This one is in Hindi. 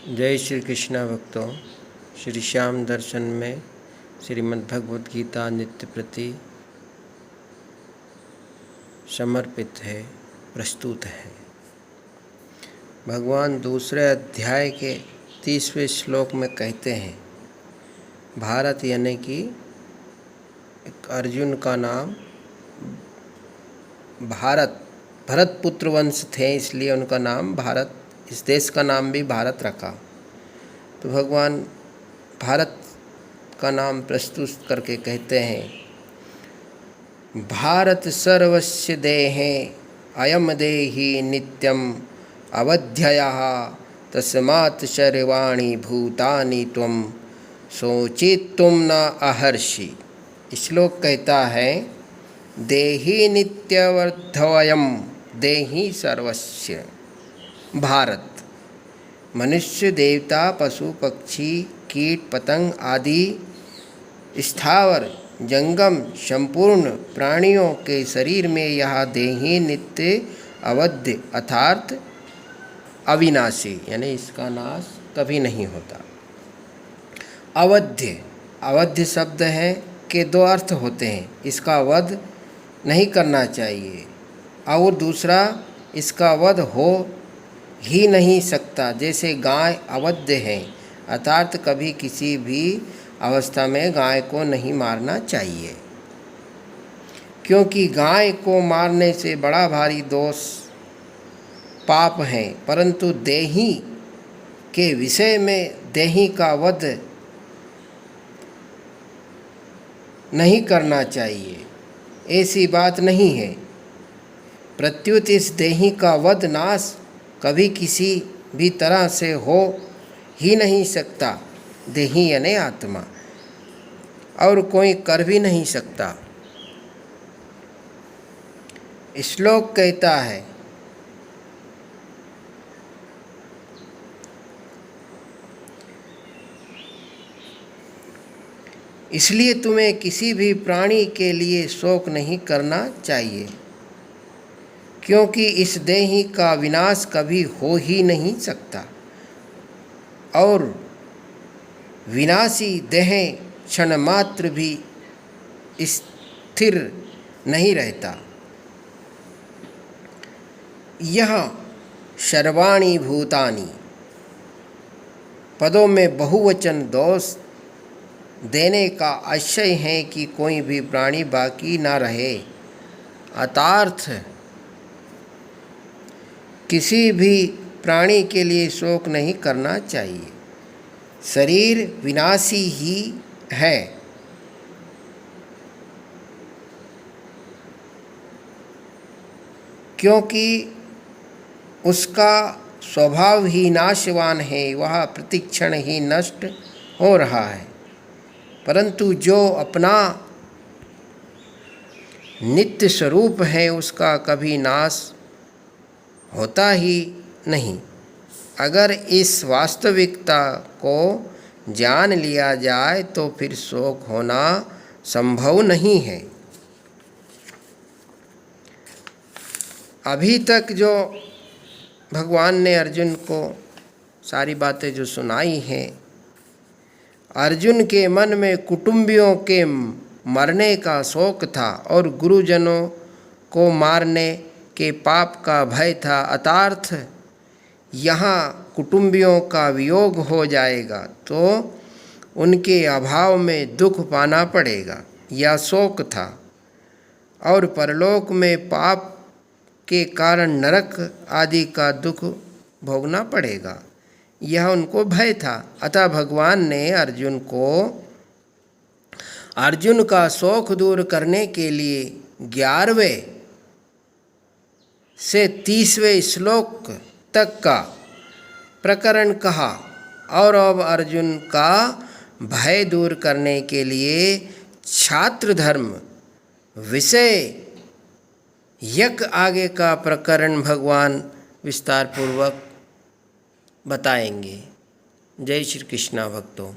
जय श्री कृष्णा भक्तों। श्री श्याम दर्शन में श्रीमद् भगवद गीता नित्य प्रति समर्पित है, प्रस्तुत है। भगवान दूसरे अध्याय के 30वें श्लोक में कहते हैं, भारत यानी कि एक अर्जुन का नाम भरत पुत्र वंश थे, इसलिए उनका नाम भारत, इस देश का नाम भी भारत रखा। तो भगवान भारत का नाम प्रस्तुत करके कहते हैं, भारत सर्वस्य देहे अयम देहि नित्यम अवध्ययः तस्मात् सर्वाणि भूतानि त्वं शोचितुं न अर्हसि। श्लोक कहता है, देहि नित्यवर्धवयम देहि सर्वस्य। भारत मनुष्य, देवता, पशु, पक्षी, कीट, पतंग आदि स्थावर जंगम संपूर्ण प्राणियों के शरीर में यह देहि नित्य अवध्य अर्थात अविनाशी, यानी इसका नाश कभी नहीं होता। अवध्य शब्द है के दो अर्थ होते हैं। इसका वध नहीं करना चाहिए और दूसरा, इसका वध हो ही नहीं सकता। जैसे गाय अवध्य है, अर्थात कभी किसी भी अवस्था में गाय को नहीं मारना चाहिए, क्योंकि गाय को मारने से बड़ा भारी दोष पाप है। परंतु देही के विषय में देही का वध नहीं करना चाहिए, ऐसी बात नहीं है। प्रत्युत इस देही का वध नाश कभी किसी भी तरह से हो ही नहीं सकता। देही यानी आत्मा, और कोई कर भी नहीं सकता। श्लोक कहता है, इसलिए तुम्हें किसी भी प्राणी के लिए शोक नहीं करना चाहिए, क्योंकि इस देही का विनाश कभी हो ही नहीं सकता और विनाशी देह क्षण मात्र भी स्थिर नहीं रहता। यह सर्वाणि भूतानि पदों में बहुवचन दोष देने का आशय है कि कोई भी प्राणी बाकी ना रहे। अर्थात किसी भी प्राणी के लिए शोक नहीं करना चाहिए। शरीर विनाशी ही है, क्योंकि उसका स्वभाव ही नाशवान है, वह प्रतिक्षण ही नष्ट हो रहा है। परंतु जो अपना नित्य स्वरूप है, उसका कभी नाश होता ही नहीं। अगर इस वास्तविकता को जान लिया जाए तो फिर शोक होना संभव नहीं है। अभी तक जो भगवान ने अर्जुन को सारी बातें जो सुनाई हैं, अर्जुन के मन में कुटुंबियों के मरने का शोक था और गुरुजनों को मारने के पाप का भय था। अर्थात यहाँ कुटुंबियों का वियोग हो जाएगा तो उनके अभाव में दुख पाना पड़ेगा, यह शोक था। और परलोक में पाप के कारण नरक आदि का दुख भोगना पड़ेगा, यह उनको भय था। अतः भगवान ने अर्जुन का शोक दूर करने के लिए 11वें से 30वें श्लोक तक का प्रकरण कहा, और अब अर्जुन का भय दूर करने के लिए छात्र धर्म विषय यक आगे का प्रकरण भगवान विस्तार पूर्वक बताएंगे। जय श्री कृष्णा भक्तों।